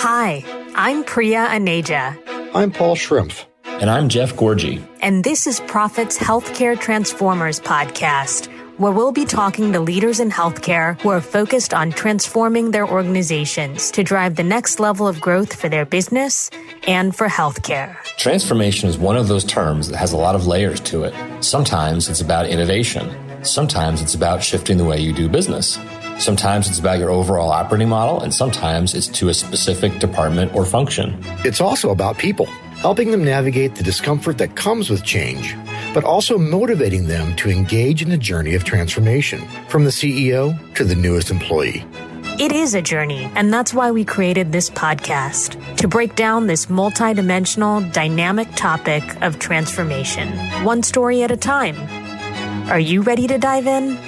Hi, I'm Priya Aneja. I'm Paul Schrimpf. And I'm Jeff Gorgie. And this is Profit's Healthcare Transformers podcast, where we'll be talking to leaders in healthcare who are focused on transforming their organizations to drive the next level of growth for their business and for healthcare. Transformation is one of those terms that has a lot of layers to it. Sometimes it's about innovation. Sometimes it's about shifting the way you do business. Sometimes it's about your overall operating model, and sometimes it's to a specific department or function. It's also about people, helping them navigate the discomfort that comes with change, but also motivating them to engage in the journey of transformation, from the CEO to the newest employee. It is a journey, and that's why we created this podcast, to break down this multidimensional, dynamic topic of transformation, one story at a time. Are you ready to dive in?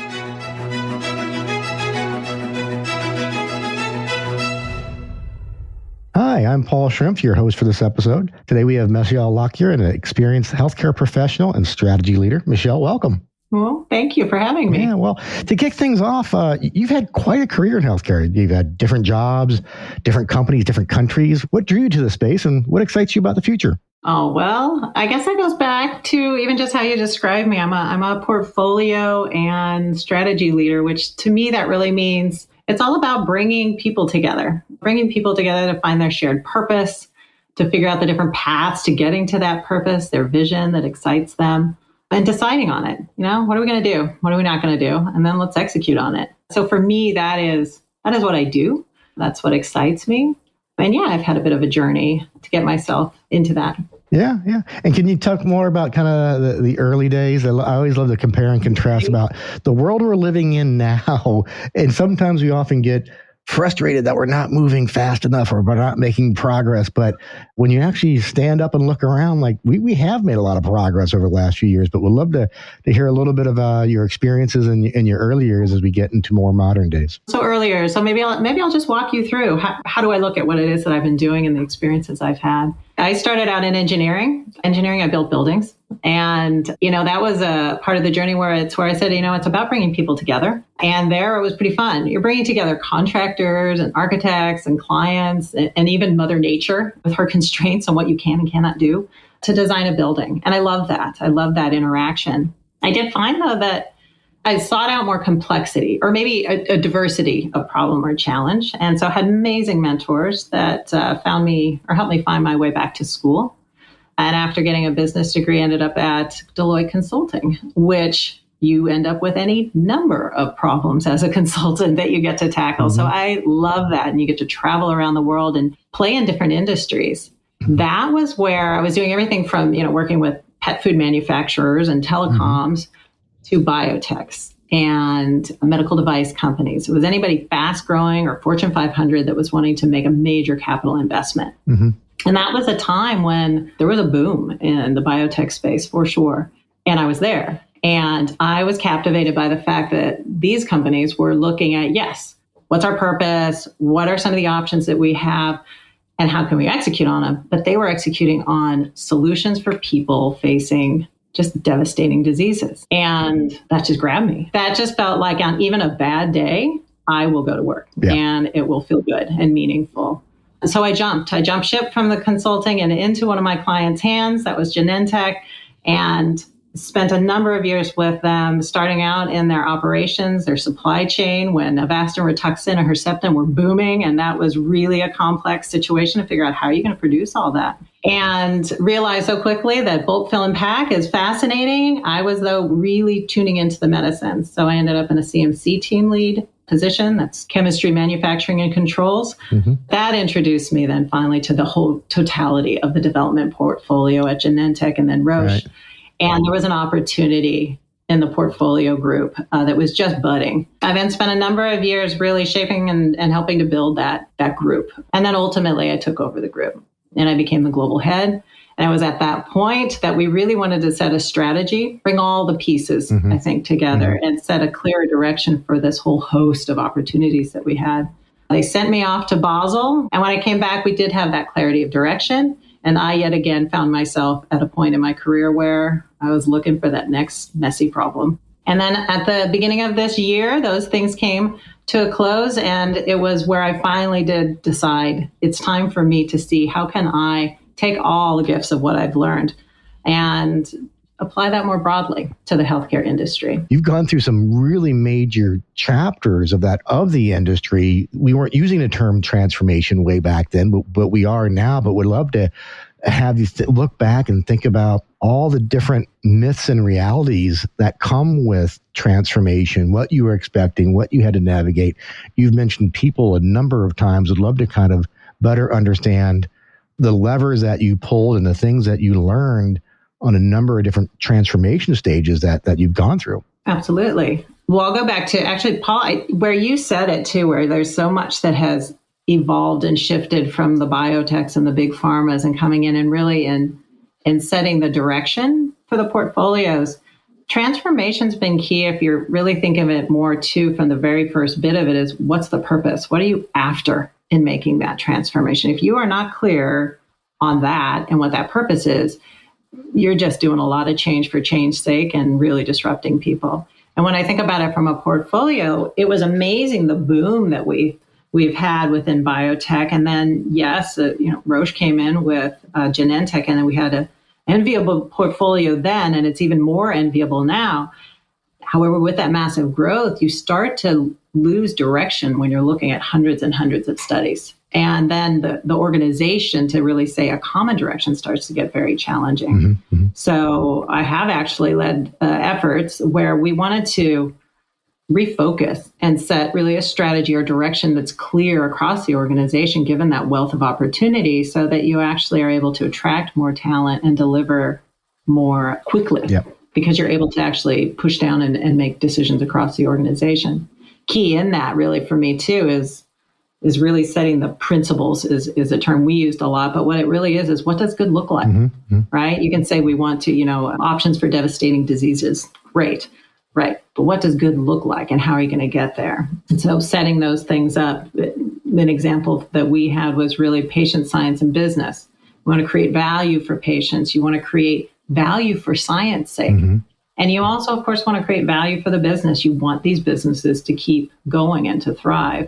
Hi, I'm Paul Schrimpf, your host for this episode. Today we have Michelle Lockyer, an experienced healthcare professional and strategy leader. Michelle, welcome. Well, thank you for having me. Yeah, well, to kick things off, you've had quite a career in healthcare. You've had different jobs, different companies, different countries. What drew you to the space and what excites you about the future? Oh, well, I guess that goes back to even just how you described me. I'm a portfolio and strategy leader, which to me, that really means it's all about bringing people together to find their shared purpose, to figure out the different paths to getting to that purpose, their vision that excites them, and deciding on it. You know, what are we going to do? What are we not going to do? And then let's execute on it. So for me, that is what I do. That's what excites me. And yeah, I've had a bit of a journey to get myself into that. Yeah. And can you talk more about kind of the early days? I always love to compare and contrast about the world we're living in now. And sometimes we often get frustrated that we're not moving fast enough or we're not making progress. But when you actually stand up and look around, like we have made a lot of progress over the last few years, but we'd love to hear a little bit of your experiences in your early years as we get into more modern days. So maybe I'll just walk you through how do I look at what it is that I've been doing and the experiences I've had. I started out in engineering. I built buildings. And, that was a part of the journey where I said, it's about bringing people together. And there it was pretty fun. You're bringing together contractors and architects and clients and even Mother Nature with her constraints on what you can and cannot do to design a building. And I love that. I love that interaction. I did find, though, that I sought out more complexity or maybe a diversity of problem or challenge. And so I had amazing mentors that helped me find my way back to school. And after getting a business degree, ended up at Deloitte Consulting, which you end up with any number of problems as a consultant that you get to tackle. Mm-hmm. So I love that. And you get to travel around the world and play in different industries. Mm-hmm. That was where I was doing everything from, working with pet food manufacturers and telecoms to biotechs and medical device companies. It was anybody fast growing or Fortune 500 that was wanting to make a major capital investment. Mm-hmm. And that was a time when there was a boom in the biotech space for sure. And I was there. And I was captivated by the fact that these companies were looking at, yes, what's our purpose? What are some of the options that we have? And how can we execute on them? But they were executing on solutions for people facing just devastating diseases. And that just grabbed me. That just felt like on even a bad day, I will go to work and it will feel good and meaningful. So I jumped ship from the consulting and into one of my clients' hands. That was Genentech, and spent a number of years with them, starting out in their operations, their supply chain, when Avastin, Rituxan, and Herceptin were booming. And that was really a complex situation to figure out how are you going to produce all that. And realized so quickly that bulk fill and pack is fascinating. I was, though, really tuning into the medicine. So I ended up in a CMC team lead position. That's chemistry, manufacturing, and controls. Mm-hmm. That introduced me then finally to the whole totality of the development portfolio at Genentech and then Roche. Right. And there was an opportunity in the portfolio group that was just budding. I then spent a number of years really shaping and helping to build that group. And then ultimately I took over the group and I became the global head. And it was at that point that we really wanted to set a strategy, bring all the pieces, I think, together and set a clear direction for this whole host of opportunities that we had. They sent me off to Basel. And when I came back, we did have that clarity of direction. And I yet again found myself at a point in my career where I was looking for that next messy problem. And then at the beginning of this year, those things came to a close. And it was where I finally did decide it's time for me to see how can I take all the gifts of what I've learned and apply that more broadly to the healthcare industry. You've gone through some really major chapters of the industry. We weren't using the term transformation way back then, but we are now. But would love to have you look back and think about all the different myths and realities that come with transformation, what you were expecting, what you had to navigate. You've mentioned people a number of times. Would love to kind of better understand the levers that you pulled and the things that you learned on a number of different transformation stages that you've gone through. Absolutely. Well, I'll go back to actually, Paul, where you said it too, where there's so much that has evolved and shifted from the biotechs and the big pharmas and coming in and really in setting the direction for the portfolios. Transformation's been key if you're really thinking of it more too from the very first bit of it is what's the purpose? What are you after in making that transformation? If you are not clear on that and what that purpose is, you're just doing a lot of change for change's sake and really disrupting people. And when I think about it from a portfolio, it was amazing the boom that we've had within biotech. And then, yes, Roche came in with Genentech, and then we had an enviable portfolio then, and it's even more enviable now. However, with that massive growth, you start to lose direction when you're looking at hundreds and hundreds of studies. And then the organization to really say a common direction starts to get very challenging. Mm-hmm, mm-hmm. So I have actually led efforts where we wanted to refocus and set really a strategy or direction that's clear across the organization, given that wealth of opportunity, so that you actually are able to attract more talent and deliver more quickly. Yep. Because you're able to actually push down and make decisions across the organization. Key in that really for me too is really setting the principles is a term we used a lot, but what it really is what does good look like, mm-hmm. right? You can say we want to, options for devastating diseases. Great, right. But what does good look like and how are you going to get there? And so setting those things up, an example that we had was really patient science and business. You want to create value for patients. You want to create value for science sake. Mm-hmm. And you also, of course, want to create value for the business. You want these businesses to keep going and to thrive.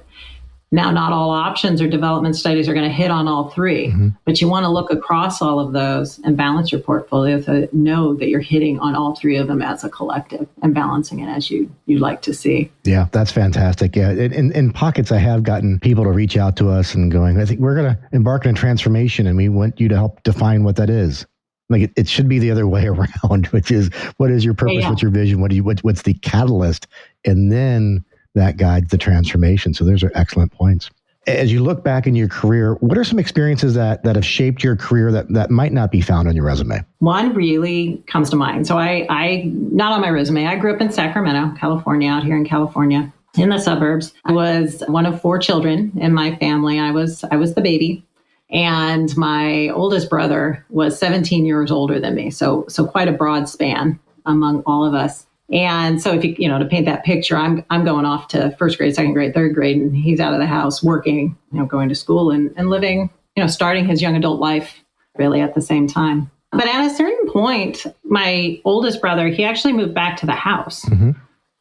Now, not all options or development studies are going to hit on all three, mm-hmm. but you want to look across all of those and balance your portfolio to know that you're hitting on all three of them as a collective and balancing it as you'd like to see. Yeah, that's fantastic. Yeah, in pockets, I have gotten people to reach out to us and going, I think we're going to embark on a transformation and we want you to help define what that is. Like it should be the other way around, which is what is your purpose? Yeah. What's your vision? What's the catalyst? And then that guides the transformation. So those are excellent points. As you look back in your career, what are some experiences that have shaped your career that might not be found on your resume? One really comes to mind. So I not on my resume, I grew up in Sacramento, California, out here in California, in the suburbs. I was one of 4 children in my family. I was the baby. And my oldest brother was 17 years older than me. So quite a broad span among all of us. And so if you to paint that picture, I'm going off to first grade, second grade, third grade, and he's out of the house working, going to school and living, starting his young adult life really at the same time. But at a certain point, my oldest brother, he actually moved back to the house. Mm-hmm.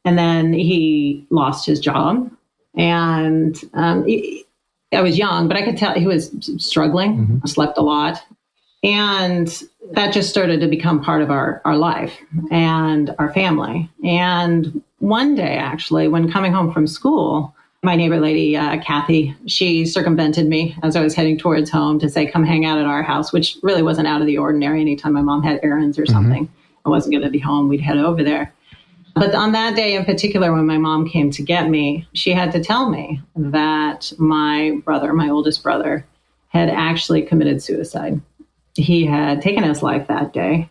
And then he lost his job. And I was young, but I could tell he was struggling, mm-hmm. slept a lot. And that just started to become part of our life and our family. And one day, actually, when coming home from school, my neighbor lady, Kathy, she circumvented me as I was heading towards home to say, come hang out at our house, which really wasn't out of the ordinary. Anytime my mom had errands or something, mm-hmm. I wasn't going to be home, we'd head over there. But on that day in particular, when my mom came to get me, she had to tell me that my oldest brother, had actually committed suicide. He had taken his life that day.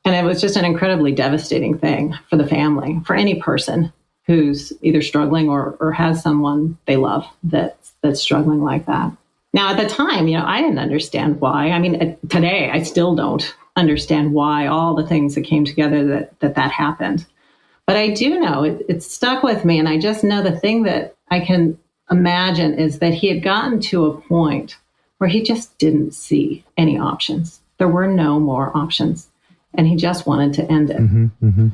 And it was just an incredibly devastating thing for the family, for any person who's either struggling or has someone they love that's struggling like that. Now, at the time, I didn't understand why. I mean, today, I still don't understand why all the things that came together that happened. But I do know it stuck with me. And I just know the thing that I can imagine is that he had gotten to a point where he just didn't see any options. There were no more options. And he just wanted to end it. Mm-hmm, mm-hmm.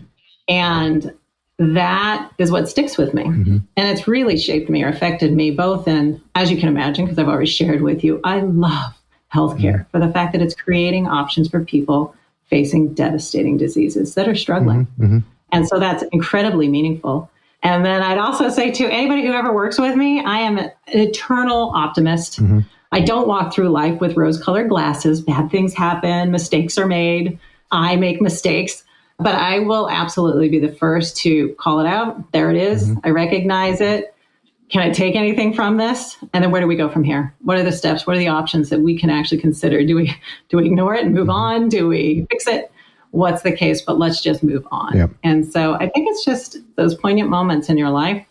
And that is what sticks with me. And it's really shaped me or affected me both in, as you can imagine, because I've already shared with you, I love healthcare for the fact that it's creating options for people facing devastating diseases that are struggling. And so that's incredibly meaningful. And then I'd also say to anybody who ever works with me, I am an eternal optimist. I don't walk through life with rose-colored glasses. Bad things happen. Mistakes are made. I make mistakes. But I will absolutely be the first to call it out. There it is. I recognize it. Can I take anything from this? And then where do we go from here? What are the steps? What are the options that we can actually consider? Do we ignore it and move on? Do we fix it? What's the case? But let's just move on. And so I think it's just those poignant moments in your life.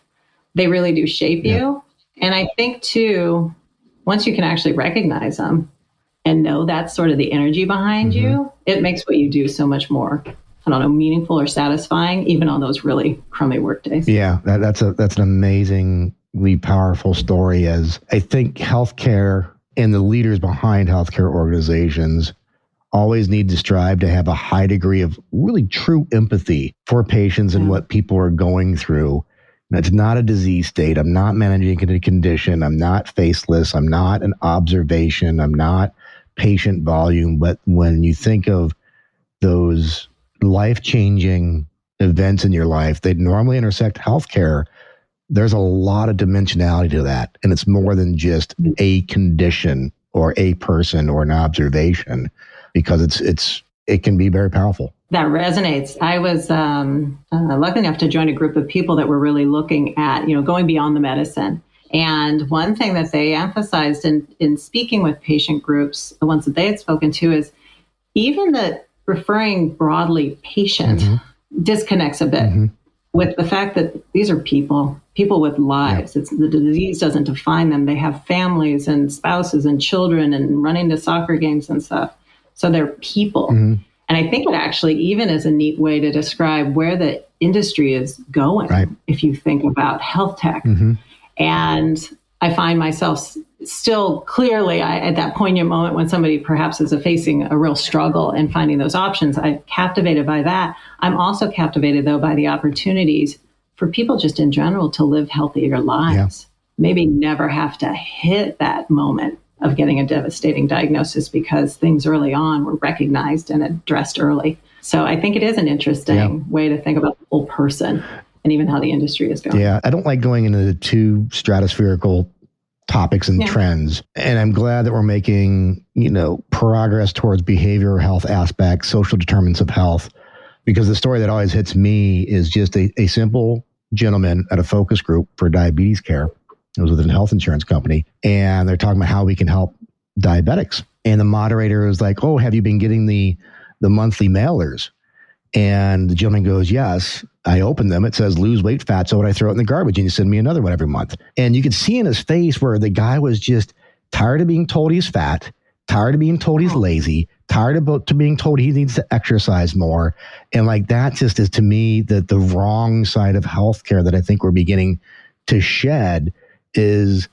They really do shape you. And I think too, once you can actually recognize them and know that's sort of the energy behind you, it makes what you do so much more, I don't know, meaningful or satisfying, even on those really crummy work days. Yeah, that's an amazingly powerful story. As I think healthcare and the leaders behind healthcare organizations always need to strive to have a high degree of really true empathy for patients and what people are going through. It's not a disease state. I'm not managing a condition. I'm not faceless. I'm not an observation. I'm not patient volume. But when you think of those life-changing events in your life, they normally intersect healthcare. There's a lot of dimensionality to that. And it's more than just a condition or a person or an observation, because it can be very powerful. That resonates. I was lucky enough to join a group of people that were really looking at, going beyond the medicine. And one thing that they emphasized in speaking with patient groups, the ones that they had spoken to, is even that referring broadly patient disconnects a bit with the fact that these are people with lives. It's the disease doesn't define them. They have families and spouses and children and running to soccer games and stuff. So they're people. And I think it actually even is a neat way to describe where the industry is going, if you think about health tech. And I find myself still clearly at that poignant moment when somebody perhaps is facing a real struggle and finding those options. I'm captivated by that. I'm also captivated, though, by the opportunities for people just in general to live healthier lives. Maybe never have to hit that moment of getting a devastating diagnosis because things early on were recognized and addressed early. So I think it is an interesting way to think about the whole person and even how the industry is going. I don't like going into the too stratospherical topics and trends. And I'm glad that we're making, progress towards behavioral health aspects, social determinants of health, because the story that always hits me is just a simple gentleman at a focus group for diabetes care. It was with a health insurance company, and they're talking about how we can help diabetics. And the moderator is like, "Oh, have you been getting the monthly mailers?" And the gentleman goes, "Yes." I open them. It says lose weight fat. So would I throw it in the garbage and you send me another one every month? And you could see in his face where the guy was just tired of being told he's fat, tired of being told he's lazy, tired of being told he needs to exercise more. And that just is to me the wrong side of healthcare that I think we're beginning to shed is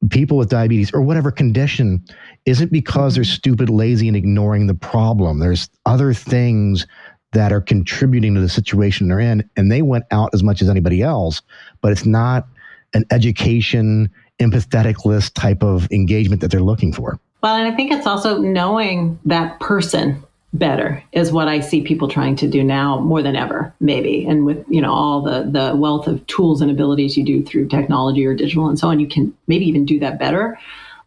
people with diabetes or whatever condition isn't because they're stupid, lazy, and ignoring the problem. There's other things that are contributing to the situation they're in, and they went out as much as anybody else, but it's not an education, empathetic list type of engagement that they're looking for. Well, and I think it's also knowing that person better is what I see people trying to do now more than ever, maybe. And with, all the wealth of tools and abilities you do through technology or digital and so on, you can maybe even do that better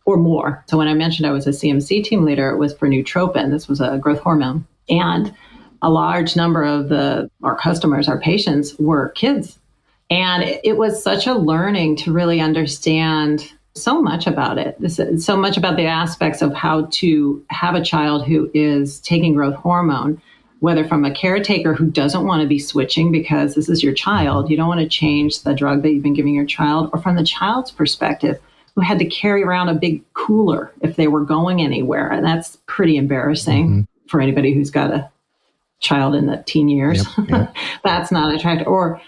or more. So when I mentioned I was a CMC team leader, it was for Nutropin. This was a growth hormone. And a large number of our customers, our patients, were kids. And it was such a learning to really understand so much about it. So much about the aspects of how to have a child who is taking growth hormone, whether from a caretaker who doesn't want to be switching because this is your child, you don't want to change the drug that you've been giving your child, or from the child's perspective, who had to carry around a big cooler if they were going anywhere. And that's pretty embarrassing for anybody who's got a child in the teen years. That's not attractive. Or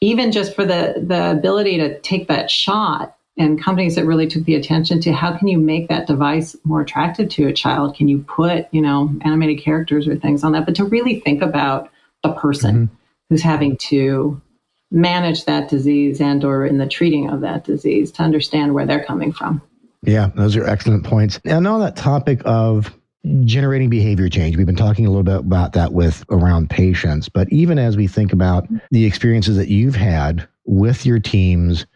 even just for the ability to take that shot, and companies that really took the attention to how can you make that device more attractive to a child? Can you put, animated characters or things on that? But to really think about the person who's having to manage that disease and or in the treating of that disease to understand where they're coming from. Yeah, those are excellent points. And on that topic of generating behavior change, we've been talking a little bit about that with around patients, but even as we think about the experiences that you've had with your teams,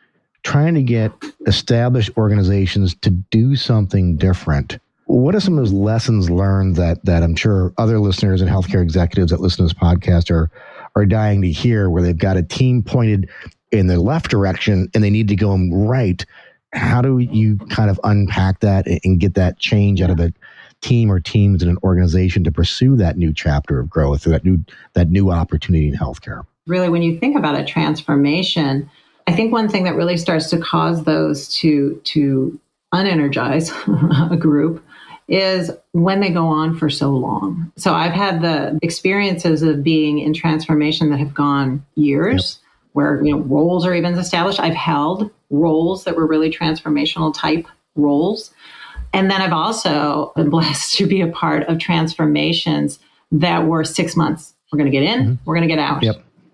trying to get established organizations to do something different, what are some of those lessons learned that I'm sure other listeners and healthcare executives that listen to this podcast are dying to hear, where they've got a team pointed in the left direction and they need to go right? How do you kind of unpack that and get that change out of a team or teams in an organization to pursue that new chapter of growth or that new opportunity in healthcare? Really, when you think about a transformation, I think one thing that really starts to cause those to unenergize a group is when they go on for so long. So I've had the experiences of being in transformation that have gone years, where roles are even established. I've held roles that were really transformational type roles. And then I've also been blessed to be a part of transformations that were 6 months. We're going to get in, we're going to get out,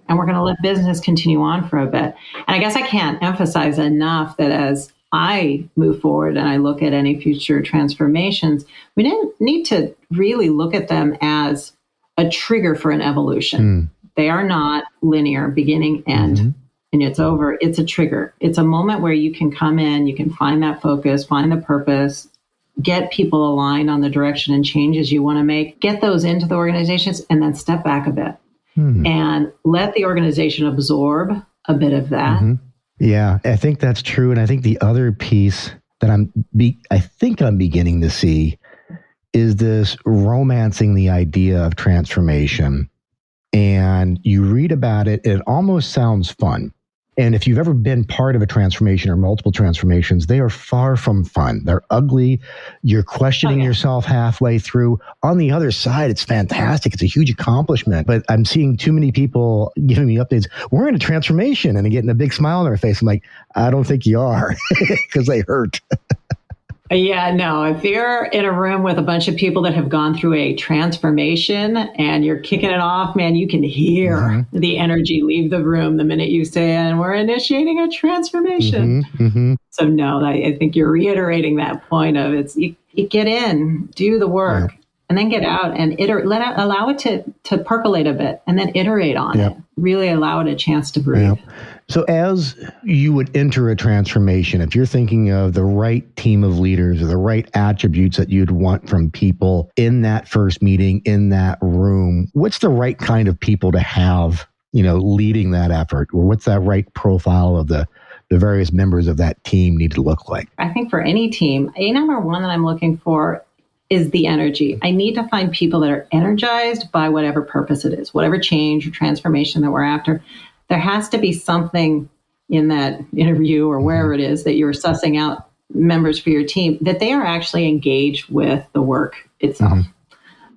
and we're going to let business continue on for a bit. And I guess I can't emphasize enough that as I move forward and I look at any future transformations, we need to really look at them as a trigger for an evolution. They are not linear, beginning, end, and it's over. It's a trigger. It's a moment where you can come in, you can find that focus, find the purpose, get people aligned on the direction and changes you want to make, get those into the organizations, and then step back a bit and let the organization absorb a bit of that. Yeah, I think that's true. And I think the other piece that I think I'm beginning to see is this romancing the idea of transformation. And you read about it, it almost sounds fun. And if you've ever been part of a transformation or multiple transformations, they are far from fun. They're ugly. You're questioning yourself halfway through. On the other side, it's fantastic. It's a huge accomplishment. But I'm seeing too many people giving me updates. We're in a transformation, and getting a big smile on their face. I'm like, I don't think you are, because they hurt. Yeah, no, if you're in a room with a bunch of people that have gone through a transformation and you're kicking it off, man, you can hear the energy leave the room the minute you say, and we're initiating a transformation. So no, I think you're reiterating that point of you get in, do the work, and then get out and allow it to percolate a bit, and then iterate on it. Really allow it a chance to breathe. So as you would enter a transformation, if you're thinking of the right team of leaders or the right attributes that you'd want from people in that first meeting, in that room, what's the right kind of people to have, leading that effort? Or what's that right profile of the various members of that team need to look like? I think for any team, number one that I'm looking for is the energy. I need to find people that are energized by whatever purpose it is, whatever change or transformation that we're after. There has to be something in that interview or wherever it is that you're sussing out members for your team, that they are actually engaged with the work itself.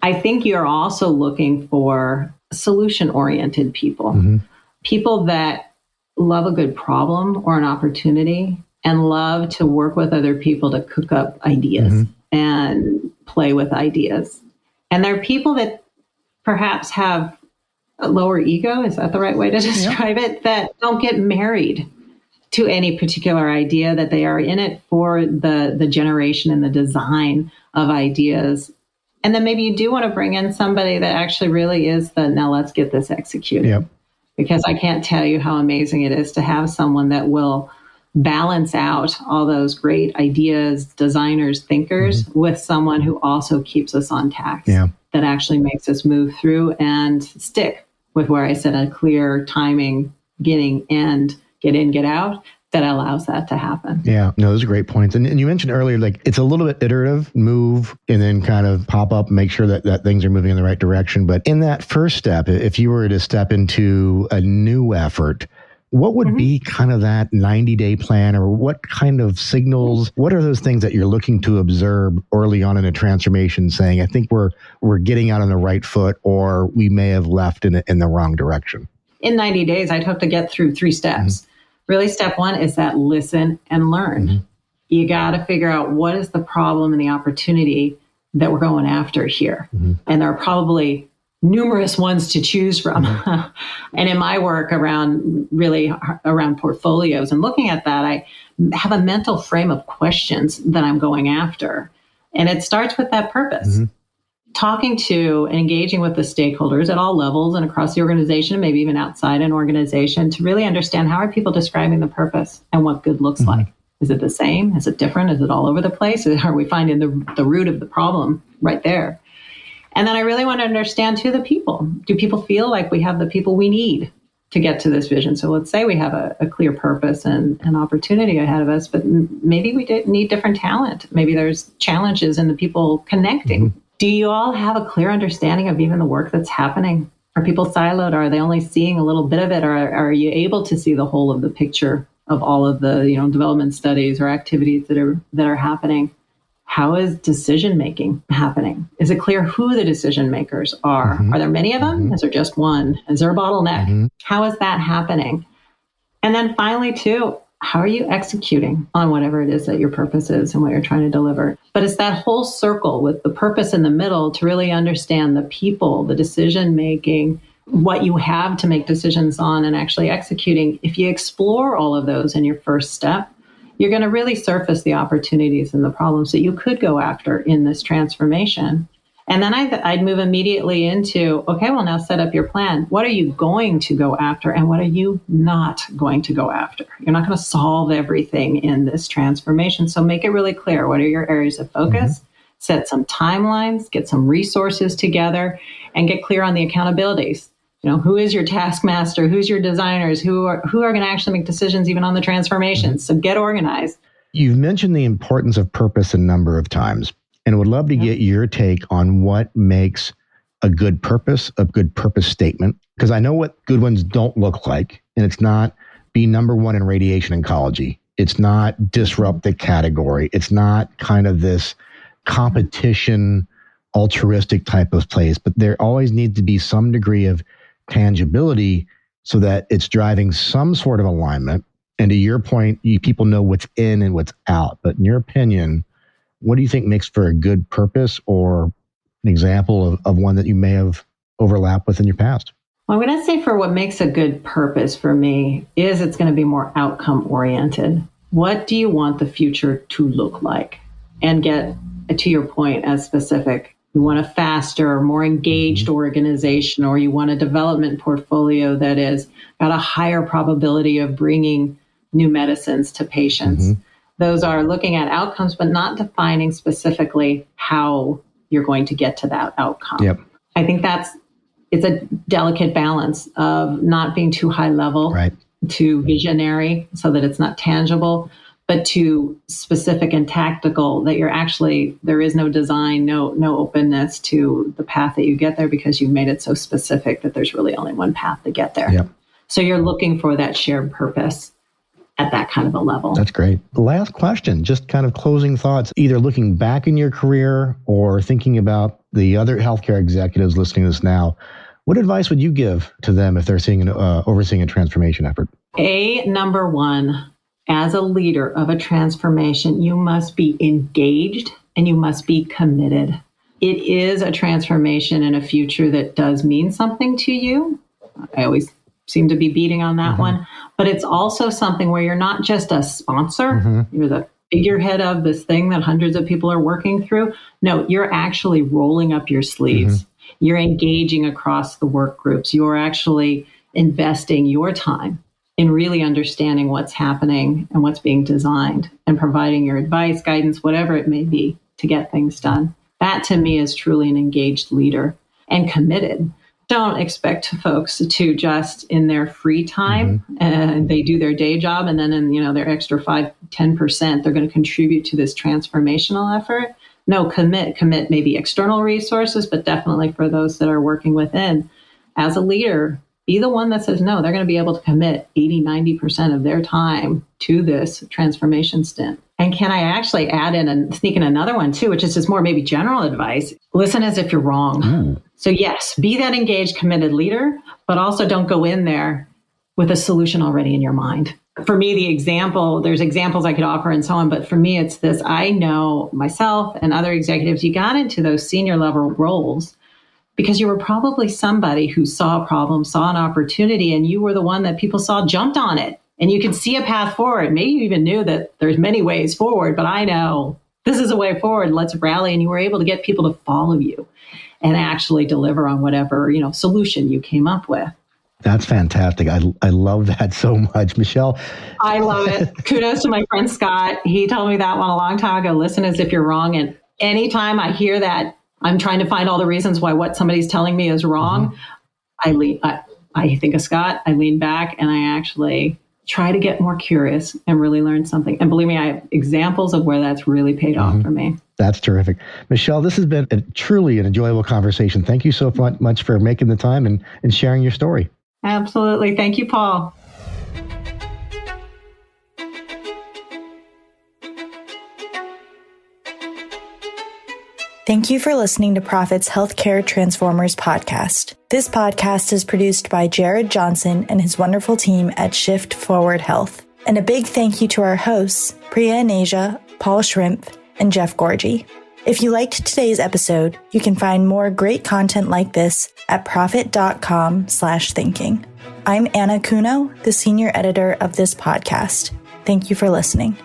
I think you're also looking for solution-oriented people, people that love a good problem or an opportunity and love to work with other people to cook up ideas and play with ideas. And they're people that perhaps have a lower ego, is that the right way to describe it? That don't get married to any particular idea, that they are in it for the generation and the design of ideas. And then maybe you do want to bring in somebody that actually really is now let's get this executed. Because I can't tell you how amazing it is to have someone that will balance out all those great ideas, designers, thinkers, with someone who also keeps us on task, that actually makes us move through and stick with where I said a clear timing, beginning, end, get in, get out, that allows that to happen. Yeah, no, those are great points. And you mentioned earlier, it's a little bit iterative, move and then kind of pop up and make sure that things are moving in the right direction. But in that first step, if you were to step into a new effort, what would be kind of that 90-day plan, or what kind of signals, what are those things that you're looking to observe early on in a transformation, saying, I think we're getting out on the right foot, or we may have left in the wrong direction? In 90 days, I'd hope to get through 3 steps. Really, step 1 is that listen and learn. You got to figure out what is the problem and the opportunity that we're going after here. And there are probably numerous ones to choose from. And in my work around portfolios and looking at that, I have a mental frame of questions that I'm going after. And it starts with that purpose. Talking to and engaging with the stakeholders at all levels and across the organization, maybe even outside an organization, to really understand how are people describing the purpose and what good looks like. Is it the same? Is it different? Is it all over the place? Are we finding the root of the problem right there? And then I really want to understand, too, the people. Do people feel like we have the people we need to get to this vision? So let's say we have a clear purpose and an opportunity ahead of us, but maybe we need different talent. Maybe there's challenges in the people connecting. Do you all have a clear understanding of even the work that's happening? Are people siloed? Are they only seeing a little bit of it? Or are you able to see the whole of the picture of all of the development studies or activities that are happening? How is decision making happening? Is it clear who the decision makers are? Are there many of them? Is there just one? Is there a bottleneck? How is that happening? And then finally, too, how are you executing on whatever it is that your purpose is and what you're trying to deliver? But it's that whole circle with the purpose in the middle to really understand the people, the decision making, what you have to make decisions on and actually executing. If you explore all of those in your first step, you're going to really surface the opportunities and the problems that you could go after in this transformation. And then I'd move immediately into, okay, well, now set up your plan. What are you going to go after and what are you not going to go after? You're not going to solve everything in this transformation. So make it really clear. What are your areas of focus? Set some timelines, get some resources together, and get clear on the accountabilities. Who is your taskmaster? Who's your designers? Who are going to actually make decisions even on the transformation? So get organized. You've mentioned the importance of purpose a number of times, and would love to get your take on what makes a good purpose statement, because I know what good ones don't look like, and it's not be number one in radiation oncology. It's not disrupt the category. It's not kind of this competition, altruistic type of place, but there always needs to be some degree of tangibility so that it's driving some sort of alignment. And to your point, people know what's in and what's out. But in your opinion, what do you think makes for a good purpose, or an example of one that you may have overlapped with in your past? Well, I'm going to say for what makes a good purpose for me is it's going to be more outcome oriented. What do you want the future to look like? And get, to your point, as specific. You want a faster, more engaged organization, or you want a development portfolio that is got a higher probability of bringing new medicines to patients. Those are looking at outcomes, but not defining specifically how you're going to get to that outcome. I think it's a delicate balance of not being too high level, too visionary so that it's not tangible, but too specific and tactical that there is no design, no openness to the path that you get there because you've made it so specific that there's really only one path to get there. So you're looking for that shared purpose at that kind of a level. That's great. Last question, just kind of closing thoughts, either looking back in your career or thinking about the other healthcare executives listening to this now. What advice would you give to them if they're overseeing a transformation effort? Number one, as a leader of a transformation, you must be engaged and you must be committed. It is a transformation in a future that does mean something to you. I always seem to be beating on that one, but it's also something where you're not just a sponsor. You're the figurehead of this thing that hundreds of people are working through. No, you're actually rolling up your sleeves. You're engaging across the work groups. You're actually investing your time in really understanding what's happening and what's being designed and providing your advice, guidance, whatever it may be to get things done. That to me is truly an engaged leader and committed. Don't expect folks to just in their free time and they do their day job and then in their extra 5-10% they're going to contribute to this transformational effort. No, commit maybe external resources, but definitely for those that are working within. As a leader, be the one that says, no, they're going to be able to commit 80-90% of their time to this transformation stint. And can I actually add in and sneak in another one too, which is just more maybe general advice? Listen as if you're wrong. So yes, be that engaged, committed leader, but also don't go in there with a solution already in your mind. For me, there's examples I could offer and so on, but for me, it's this. I know myself and other executives, you got into those senior level roles because you were probably somebody who saw a problem, saw an opportunity, and you were the one that people saw jumped on it. And you could see a path forward. Maybe you even knew that there's many ways forward, but I know this is a way forward. Let's rally. And you were able to get people to follow you and actually deliver on whatever, solution you came up with. That's fantastic. I love that so much, Michelle. I love it. Kudos to my friend Scott. He told me that one a long time ago. Listen as if you're wrong. And anytime I hear that, I'm trying to find all the reasons why what somebody's telling me is wrong. I think of Scott. I lean back and I actually try to get more curious and really learn something. And believe me, I have examples of where that's really paid off for me. That's terrific. Michelle, this has been truly an enjoyable conversation. Thank you so much for making the time and sharing your story. Absolutely. Thank you, Paul. Thank you for listening to Prophet's Healthcare Transformers podcast. This podcast is produced by Jared Johnson and his wonderful team at Shift Forward Health. And a big thank you to our hosts, Priya and Asia, Paul Schrimpf, and Jeff Gorgie. If you liked today's episode, you can find more great content like this at prophet.com/thinking. I'm Anna Kuno, the senior editor of this podcast. Thank you for listening.